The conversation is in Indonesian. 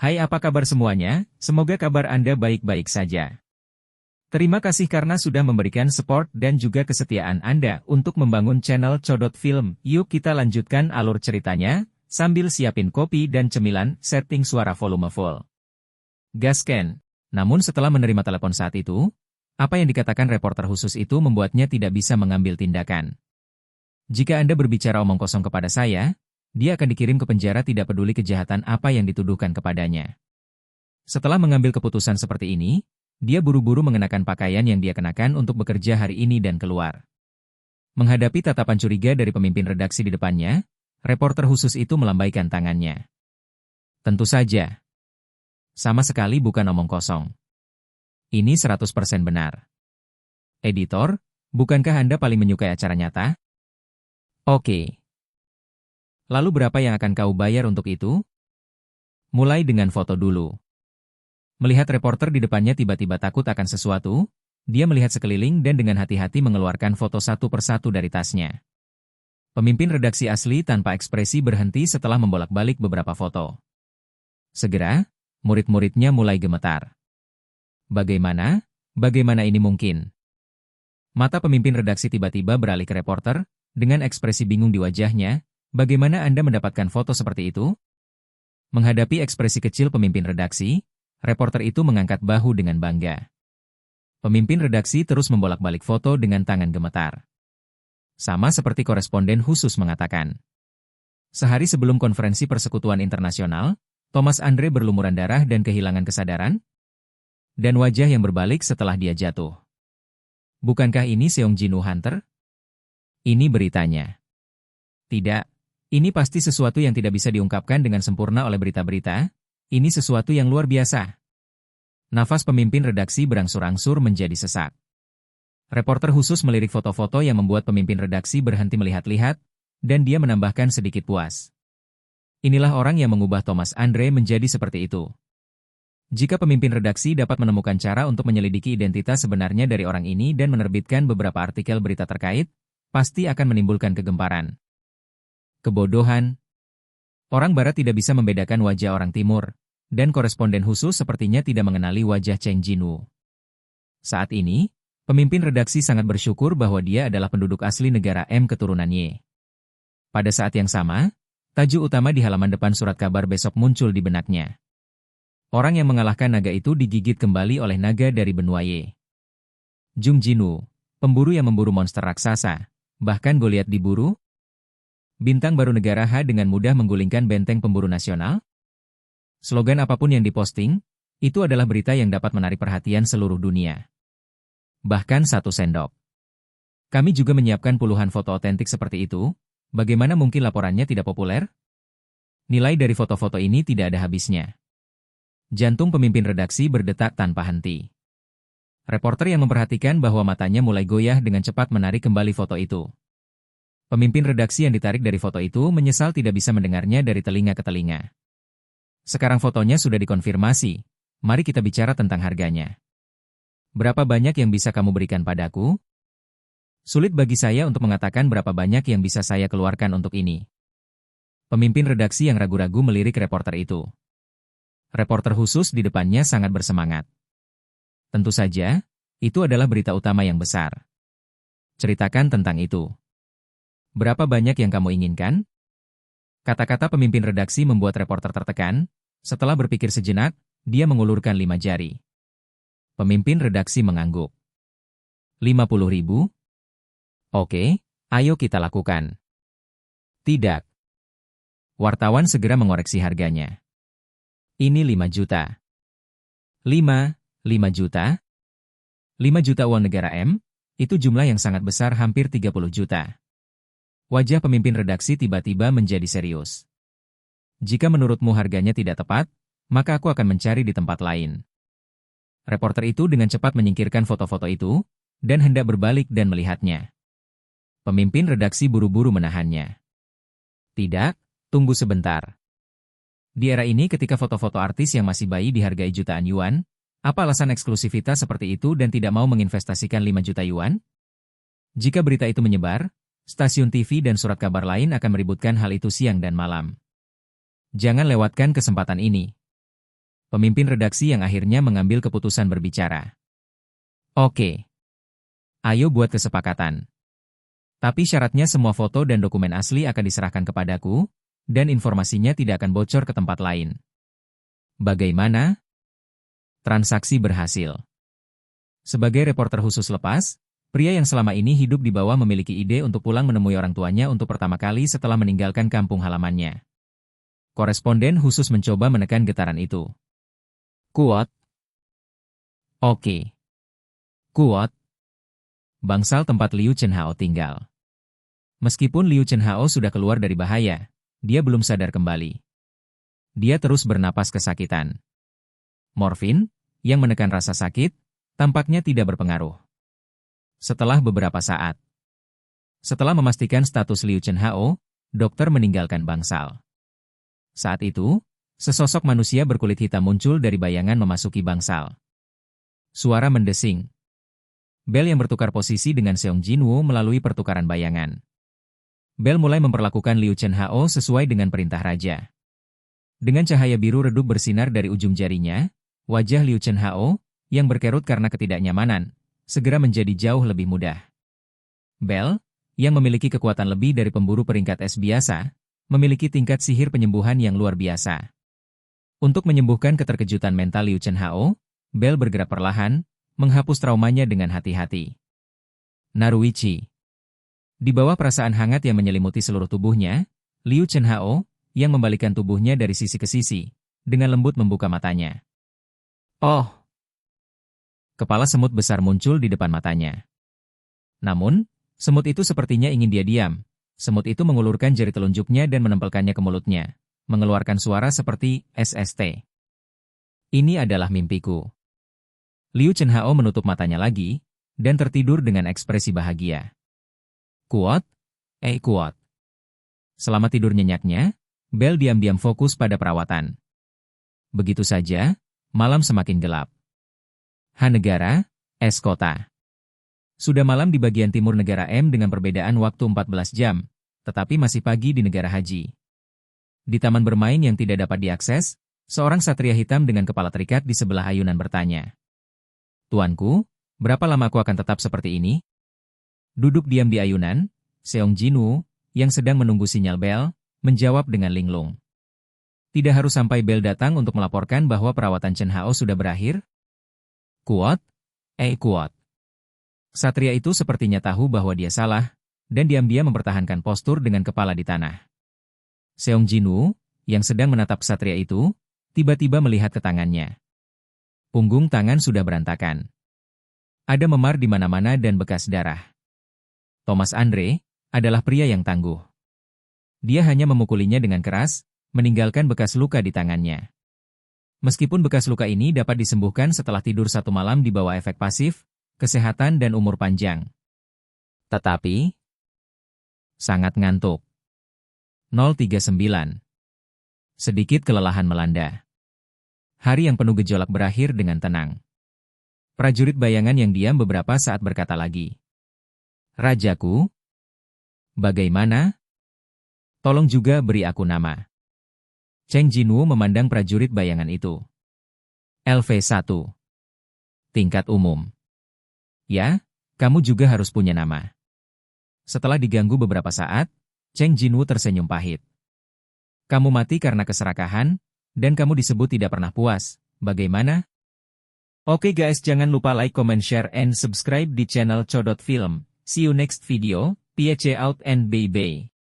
Hai, apa kabar semuanya? Semoga kabar Anda baik-baik saja. Terima kasih karena sudah memberikan support dan juga kesetiaan Anda untuk membangun channel Codot Film. Yuk kita lanjutkan alur ceritanya, sambil siapin kopi dan cemilan, setting suara volume full. Gasken. Namun setelah menerima telepon saat itu, apa yang dikatakan reporter khusus itu membuatnya tidak bisa mengambil tindakan. Jika Anda berbicara omong kosong kepada saya, dia akan dikirim ke penjara tidak peduli kejahatan apa yang dituduhkan kepadanya. Setelah mengambil keputusan seperti ini, dia buru-buru mengenakan pakaian yang dia kenakan untuk bekerja hari ini dan keluar. Menghadapi tatapan curiga dari pemimpin redaksi di depannya, reporter khusus itu melambaikan tangannya. Tentu saja. Sama sekali bukan omong kosong. Ini 100% benar. Editor, bukankah Anda paling menyukai acara nyata? Oke. Lalu berapa yang akan kau bayar untuk itu? Mulai dengan foto dulu. Melihat reporter di depannya tiba-tiba takut akan sesuatu, dia melihat sekeliling dan dengan hati-hati mengeluarkan foto satu persatu dari tasnya. Pemimpin redaksi asli tanpa ekspresi berhenti setelah membolak-balik beberapa foto. Segera, murid-muridnya mulai gemetar. Bagaimana? Bagaimana ini mungkin? Mata pemimpin redaksi tiba-tiba beralih ke reporter, dengan ekspresi bingung di wajahnya. Bagaimana Anda mendapatkan foto seperti itu? Menghadapi ekspresi kecil pemimpin redaksi, reporter itu mengangkat bahu dengan bangga. Pemimpin redaksi terus membolak-balik foto dengan tangan gemetar. Sama seperti koresponden khusus mengatakan. Sehari sebelum konferensi persekutuan internasional, Thomas Andre berlumuran darah dan kehilangan kesadaran? Dan wajah yang berbalik setelah dia jatuh. Bukankah ini Seong Jin Woo Hunter? Ini beritanya. Tidak, ini pasti sesuatu yang tidak bisa diungkapkan dengan sempurna oleh berita-berita. Ini sesuatu yang luar biasa. Nafas pemimpin redaksi berangsur-angsur menjadi sesak. Reporter khusus melirik foto-foto yang membuat pemimpin redaksi berhenti melihat-lihat, dan dia menambahkan sedikit puas. Inilah orang yang mengubah Thomas Andre menjadi seperti itu. Jika pemimpin redaksi dapat menemukan cara untuk menyelidiki identitas sebenarnya dari orang ini dan menerbitkan beberapa artikel berita terkait, pasti akan menimbulkan kegemparan. Kebodohan. Orang Barat tidak bisa membedakan wajah orang Timur, dan koresponden khusus sepertinya tidak mengenali wajah Cheng Jin Woo. Saat ini, pemimpin redaksi sangat bersyukur bahwa dia adalah penduduk asli negara M keturunan Y. Pada saat yang sama, tajuk utama di halaman depan surat kabar besok muncul di benaknya. Orang yang mengalahkan naga itu digigit kembali oleh naga dari benua Y. Jung Jin Woo, pemburu yang memburu monster raksasa, bahkan Goliat diburu? Bintang baru negara H dengan mudah menggulingkan benteng pemburu nasional? Slogan apapun yang diposting, itu adalah berita yang dapat menarik perhatian seluruh dunia. Bahkan 1 sendok. Kami juga menyiapkan puluhan foto otentik seperti itu, bagaimana mungkin laporannya tidak populer? Nilai dari foto-foto ini tidak ada habisnya. Jantung pemimpin redaksi berdetak tanpa henti. Reporter yang memperhatikan bahwa matanya mulai goyah dengan cepat menarik kembali foto itu. Pemimpin redaksi yang ditarik dari foto itu menyesal tidak bisa mendengarnya dari telinga ke telinga. Sekarang fotonya sudah dikonfirmasi, mari kita bicara tentang harganya. Berapa banyak yang bisa kamu berikan padaku? Sulit bagi saya untuk mengatakan berapa banyak yang bisa saya keluarkan untuk ini. Pemimpin redaksi yang ragu-ragu melirik reporter itu. Reporter khusus di depannya sangat bersemangat. Tentu saja, itu adalah berita utama yang besar. Ceritakan tentang itu. Berapa banyak yang kamu inginkan? Kata-kata pemimpin redaksi membuat reporter tertekan. Setelah berpikir sejenak, dia mengulurkan 5 jari. Pemimpin redaksi mengangguk. 50.000? Oke, ayo kita lakukan. Tidak. Wartawan segera mengoreksi harganya. Ini 5 juta. 5 juta? 5 juta uang negara M? Itu jumlah yang sangat besar, hampir 30 juta. Wajah pemimpin redaksi tiba-tiba menjadi serius. Jika menurutmu harganya tidak tepat, maka aku akan mencari di tempat lain. Reporter itu dengan cepat menyingkirkan foto-foto itu, dan hendak berbalik dan melihatnya. Pemimpin redaksi buru-buru menahannya. Tidak, tunggu sebentar. Di era ini ketika foto-foto artis yang masih bayi dihargai jutaan yuan, apa alasan eksklusivitas seperti itu dan tidak mau menginvestasikan 5 juta yuan? Jika berita itu menyebar, stasiun TV dan surat kabar lain akan meributkan hal itu siang dan malam. Jangan lewatkan kesempatan ini. pemimpin redaksi yang akhirnya mengambil keputusan berbicara. Oke. Ayo buat kesepakatan. Tapi syaratnya semua foto dan dokumen asli akan diserahkan kepadaku, dan informasinya tidak akan bocor ke tempat lain. Bagaimana? Transaksi berhasil. Sebagai reporter khusus lepas, pria yang selama ini hidup di bawah memiliki ide untuk pulang menemui orang tuanya untuk pertama kali setelah meninggalkan kampung halamannya. Koresponden khusus mencoba menekan getaran itu. Kuat. Oke. Kuat. Bangsal tempat Liu Chenhao tinggal. Meskipun Liu Chenhao sudah keluar dari bahaya, dia belum sadar kembali. Dia terus bernapas kesakitan. Morfin, yang menekan rasa sakit, tampaknya tidak berpengaruh. Setelah beberapa saat. Setelah memastikan status Liu Chenhao, dokter meninggalkan bangsal. Saat itu, sesosok manusia berkulit hitam muncul dari bayangan memasuki bangsal. Suara mendesing. Bel yang bertukar posisi dengan Seong Jinwoo melalui pertukaran bayangan. Bel mulai memperlakukan Liu Chenhao sesuai dengan perintah raja. Dengan cahaya biru redup bersinar dari ujung jarinya, wajah Liu Chenhao, yang berkerut karena ketidaknyamanan, segera menjadi jauh lebih mudah. Bel, yang memiliki kekuatan lebih dari pemburu peringkat es biasa, memiliki tingkat sihir penyembuhan yang luar biasa. Untuk menyembuhkan keterkejutan mental Liu Chenhao, Bel bergerak perlahan, menghapus traumanya dengan hati-hati. Naruichi. Di bawah perasaan hangat yang menyelimuti seluruh tubuhnya, Liu Chenhao, yang membalikkan tubuhnya dari sisi ke sisi, dengan lembut membuka matanya. Oh! Kepala semut besar muncul di depan matanya. Namun, semut itu sepertinya ingin dia diam. Semut itu mengulurkan jari telunjuknya dan menempelkannya ke mulutnya, mengeluarkan suara seperti SST. Ini adalah mimpiku. Liu Chenhao menutup matanya lagi, dan tertidur dengan ekspresi bahagia. Kuat? Kuat. Selama tidur nyenyaknya, Bel diam-diam fokus pada perawatan. Begitu saja, malam semakin gelap. Negara, es kota. Sudah malam di bagian timur negara M dengan perbedaan waktu 14 jam, tetapi masih pagi di negara Haji. Di taman bermain yang tidak dapat diakses, seorang satria hitam dengan kepala terikat di sebelah ayunan bertanya. Tuanku, berapa lama aku akan tetap seperti ini? Duduk diam di ayunan, Seong Jinwoo, yang sedang menunggu sinyal bel, menjawab dengan linglung. Tidak harus sampai bel datang untuk melaporkan bahwa perawatan Chenhao sudah berakhir? Kuat? Kuat. Satria itu sepertinya tahu bahwa dia salah, dan diam-diam mempertahankan postur dengan kepala di tanah. Seong Jinwoo, yang sedang menatap satria itu, tiba-tiba melihat ke tangannya. Punggung tangan sudah berantakan. Ada memar di mana-mana dan bekas darah. Thomas Andre adalah pria yang tangguh. Dia hanya memukulinya dengan keras, meninggalkan bekas luka di tangannya. Meskipun bekas luka ini dapat disembuhkan setelah tidur satu malam di bawah efek pasif, kesehatan dan umur panjang. Tetapi, sangat ngantuk. 039. Sedikit kelelahan melanda. Hari yang penuh gejolak berakhir dengan tenang. Prajurit bayangan yang diam beberapa saat berkata lagi. Rajaku? Bagaimana? Tolong juga beri aku nama. Cheng Jinwoo memandang prajurit bayangan itu. LV1. Tingkat umum. Ya, kamu juga harus punya nama. Setelah diganggu beberapa saat, Cheng Jinwoo tersenyum pahit. Kamu mati karena keserakahan, dan kamu disebut tidak pernah puas. Bagaimana? Oke guys, jangan lupa like, comment, share, and subscribe di channel Codot Film. See you next video. Peace out and bye-bye.